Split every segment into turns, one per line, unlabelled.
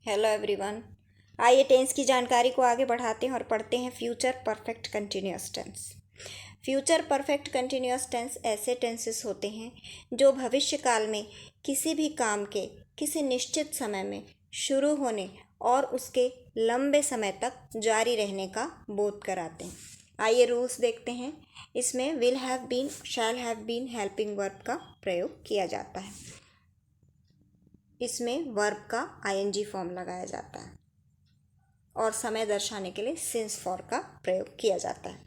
Hello everyone. आइए tense की जानकारी को आगे बढ़ाते हैं और पढ़ते हैं future perfect continuous tense. Future perfect continuous tense ऐसे टेंसेस होते हैं जो भविष्य काल में किसी भी काम के किसी निश्चित समय में शुरू होने और उसके लंबे समय तक जारी रहने का बोध कराते हैं। आइए रूल्स देखते हैं। इसमें will have been, shall have been, helping verb का प्रयोग किया जाता है। इसमें वर्ब का आईएनजी फॉर्म लगाया जाता है और समय दर्शाने के लिए सिंस फॉर का प्रयोग किया जाता है।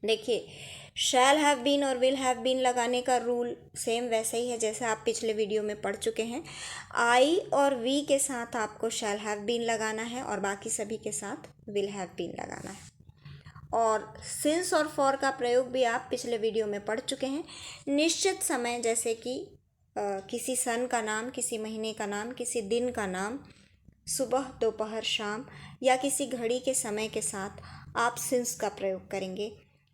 देखिए, शैल हैव बीन और विल हैव बीन लगाने का रूल सेम वैसे ही है जैसे आप पिछले वीडियो में पढ़ चुके हैं। आई और वी के साथ आपको शैल हैव बीन लगाना है और बाकी सभी के साथ विल हैव बीन लगाना है। और सिंस और फॉर का प्रयोग भी आप पिछले वीडियो में पढ़ चुके हैं। निश्चित समय जैसे कि किसी सन का नाम, किसी महीने का नाम, किसी दिन का नाम, सुबह, दोपहर, शाम या किसी घड़ी के समय के साथ आप सिंस का प्रयोग करेंगे।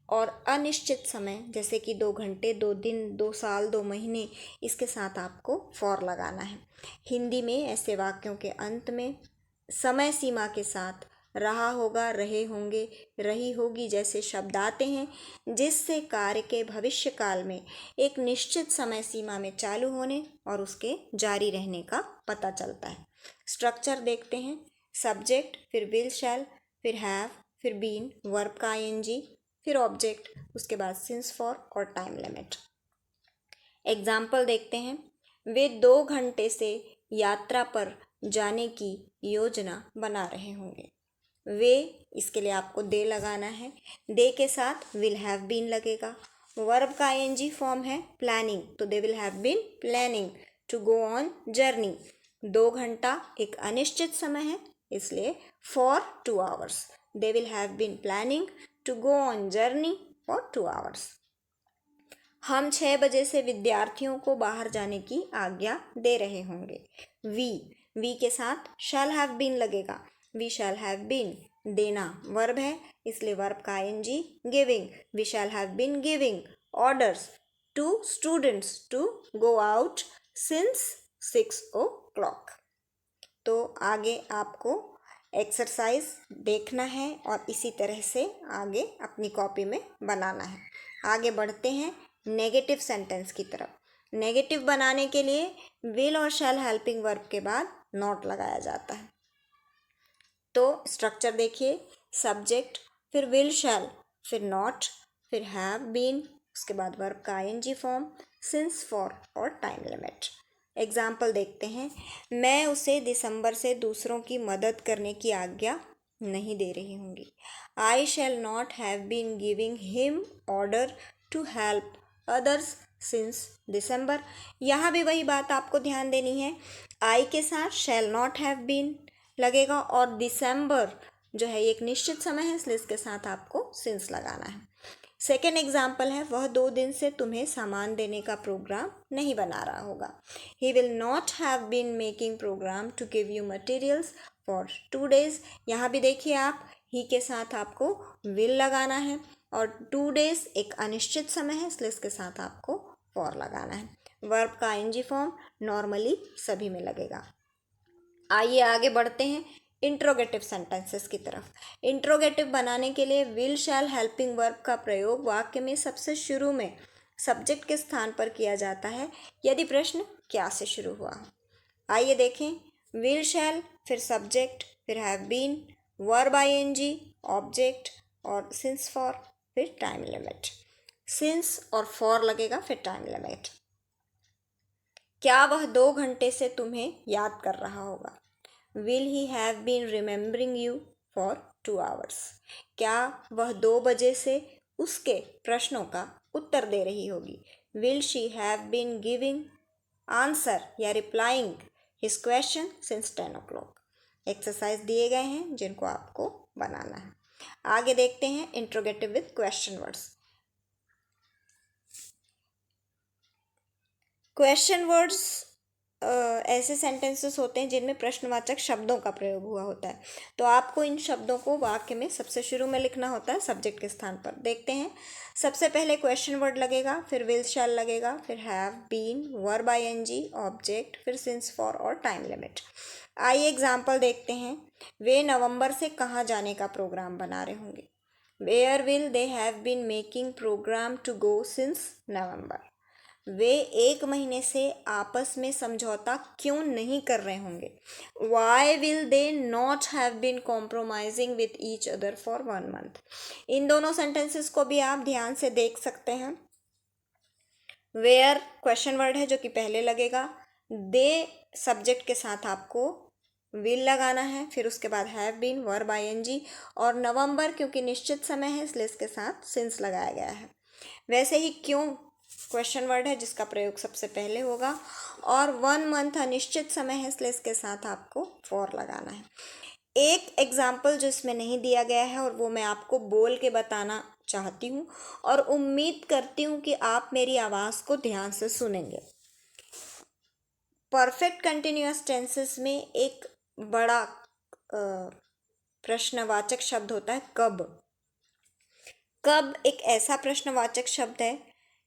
और अनिश्चित समय जैसे कि 2 घंटे, 2 दिन, 2 साल, 2 महीने, इसके साथ आपको फॉर लगाना है। हिंदी में ऐसे वाक्यों के अंत में समय सीमा के साथ रहा होगा, रहे होंगे, रही होगी जैसे शब्द आते हैं, जिससे कार्य के भविष्य काल में एक निश्चित समय सीमा में चालू होने और उसके जारी रहने का पता चलता है। स्ट्रक्चर देखते हैं। सब्जेक्ट, फिर विल शैल, फिर हैव, फिर बीन, वर्ब का आईएनजी, फिर ऑब्जेक्ट, उसके बाद सिंस फॉर और टाइम लिमिट। एग्जाम्पल देखते हैं। वे 2 घंटे से यात्रा पर जाने की योजना बना रहे होंगे। वे, इसके लिए आपको दे लगाना है। दे के साथ विल हैव बीन लगेगा। वर्ब का आईएनजी फॉर्म है प्लानिंग, तो they will have been planning to go on journey. 2 घंटा एक अनिश्चित समय है, इसलिए for 2 hours they will have been planning to go on journey for 2 hours। हम 6 बजे से विद्यार्थियों को बाहर जाने की आज्ञा दे रहे होंगे। वी के साथ शैल हैव बीन लगेगा। वी शैल हैव बीन, देना वर्ब है इसलिए वर्ब का ING giving. We shall have been giving orders to students to go out since 6 o'clock। तो आगे आपको एक्सरसाइज देखना है और इसी तरह से आगे अपनी कॉपी में बनाना है। आगे बढ़ते हैं नेगेटिव सेंटेंस की तरफ। नेगेटिव बनाने के लिए विल और शैल हेल्पिंग वर्ब के बाद नॉट लगाया जाता है। तो स्ट्रक्चर देखिए। सब्जेक्ट, फिर विल शैल, फिर नॉट, फिर हैव बीन, उसके बाद वर्ब का आईएनजी फॉर्म, सिंस फॉर और टाइम लिमिट। एग्जाम्पल देखते हैं। मैं उसे दिसंबर से दूसरों की मदद करने की आज्ञा नहीं दे रही होंगी। I shall not have been giving him order to help others since December. यहाँ भी वही बात आपको ध्यान देनी है। आई के साथ शैल नॉट हैव बीन लगेगा और दिसंबर जो है एक निश्चित समय है इसलिए इसके साथ आपको सिंस लगाना है। सेकेंड एग्जाम्पल है, वह 2 दिन से तुम्हें सामान देने का प्रोग्राम नहीं बना रहा होगा। He will not have been making program to give you materials for 2 days। यहाँ भी देखिए आप, ही के साथ आपको विल लगाना है और 2 days एक अनिश्चित समय है इसलिए इसके साथ आपको फॉर लगाना है। वर्ब का आईएनजी फॉर्म नॉर्मली सभी में लगेगा। आइए आगे बढ़ते हैं इंट्रोगेटिव सेंटेंसेस की तरफ। इंट्रोगेटिव बनाने के लिए विल शैल हेल्पिंग वर्ब का प्रयोग वाक्य में सबसे शुरू में सब्जेक्ट के स्थान पर किया जाता है यदि प्रश्न क्या से शुरू हुआ हो। आइए देखें। विल शैल, फिर सब्जेक्ट, फिर have been, verb ING, object और सिंस फॉर, फिर टाइम लिमिट। सिंस और फॉर लगेगा, फिर टाइम लिमिट। क्या वह 2 घंटे से तुम्हें याद कर रहा होगा। Will he have been remembering you for 2 hours। क्या वह 2 बजे से उसके प्रश्नों का उत्तर दे रही होगी। Will she have been giving answer या replying his question since 10 o'clock। Exercise दिए गए हैं जिनको आपको बनाना है। आगे देखते हैं interrogative with question words. Question words ऐसे सेंटेंसेस होते हैं जिनमें प्रश्नवाचक शब्दों का प्रयोग हुआ होता है। तो आपको इन शब्दों को वाक्य में सबसे शुरू में लिखना होता है सब्जेक्ट के स्थान पर। देखते हैं। सबसे पहले क्वेश्चन वर्ड लगेगा, फिर विल शैल लगेगा, फिर have been, verb ING, object, फिर सिंस फॉर और टाइम लिमिट। आइए एग्जाम्पल देखते हैं। वे नवंबर से कहाँ जाने का प्रोग्राम बना रहे होंगे। Where will they have been making program to go since November. वे 1 महीने से आपस में समझौता क्यों नहीं कर रहे होंगे। Why will they not have been compromising with each other for 1 month. इन दोनों सेंटेंसेस को भी आप ध्यान से देख सकते हैं। वेयर क्वेश्चन वर्ड है जो कि पहले लगेगा। दे सब्जेक्ट के साथ आपको विल लगाना है, फिर उसके बाद हैव बीन वर्ब आईएनजी, और नवंबर क्योंकि निश्चित समय है इसलिए इसके साथ सिंस लगाया गया है। वैसे ही क्यों क्वेश्चन वर्ड है जिसका प्रयोग सबसे पहले होगा, और 1 मंथ अनिश्चित समय है इसलिए इसके साथ आपको फॉर लगाना है। एक एग्जाम्पल जो इसमें नहीं दिया गया है और वो मैं आपको बोल के बताना चाहती हूँ और उम्मीद करती हूँ कि आप मेरी आवाज़ को ध्यान से सुनेंगे। परफेक्ट कंटिन्यूअस टेंसेस में एक बड़ा प्रश्नवाचक शब्द होता है कब। कब एक ऐसा प्रश्नवाचक शब्द है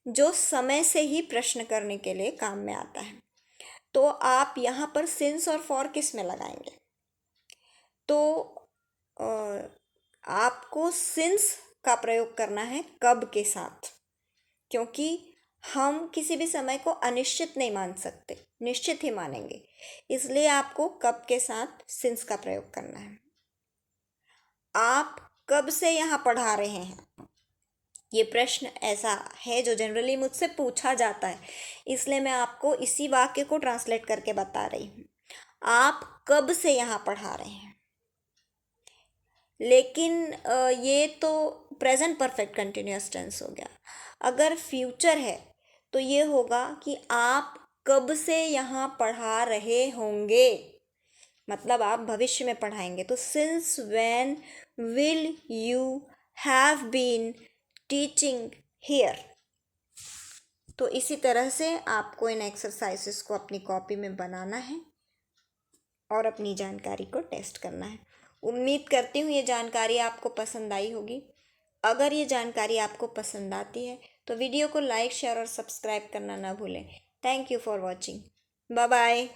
जो समय से ही प्रश्न करने के लिए काम में आता है। तो आप यहाँ पर सिंस और फॉर किस में लगाएंगे? तो आपको सिंस का प्रयोग करना है कब के साथ, क्योंकि हम किसी भी समय को अनिश्चित नहीं मान सकते, निश्चित ही मानेंगे। इसलिए आपको कब के साथ सिंस का प्रयोग करना है। आप कब से यहाँ पढ़ा रहे हैं? ये प्रश्न ऐसा है जो जनरली मुझसे पूछा जाता है, इसलिए मैं आपको इसी वाक्य को ट्रांसलेट करके बता रही हूँ। आप कब से यहाँ पढ़ा रहे हैं? लेकिन ये तो प्रेजेंट परफेक्ट कंटिन्यूअस टेंस हो गया। अगर फ्यूचर है तो ये होगा कि आप कब से यहाँ पढ़ा रहे होंगे, मतलब आप भविष्य में पढ़ाएंगे। तो since when will you have been teaching here. तो इसी तरह से आपको इन एक्सरसाइजेस को अपनी कॉपी में बनाना है और अपनी जानकारी को टेस्ट करना है। उम्मीद करती हूँ ये जानकारी आपको पसंद आई होगी। अगर ये जानकारी आपको पसंद आती है तो वीडियो को लाइक, शेयर और सब्सक्राइब करना ना भूलें। Thank you for watching. Bye bye.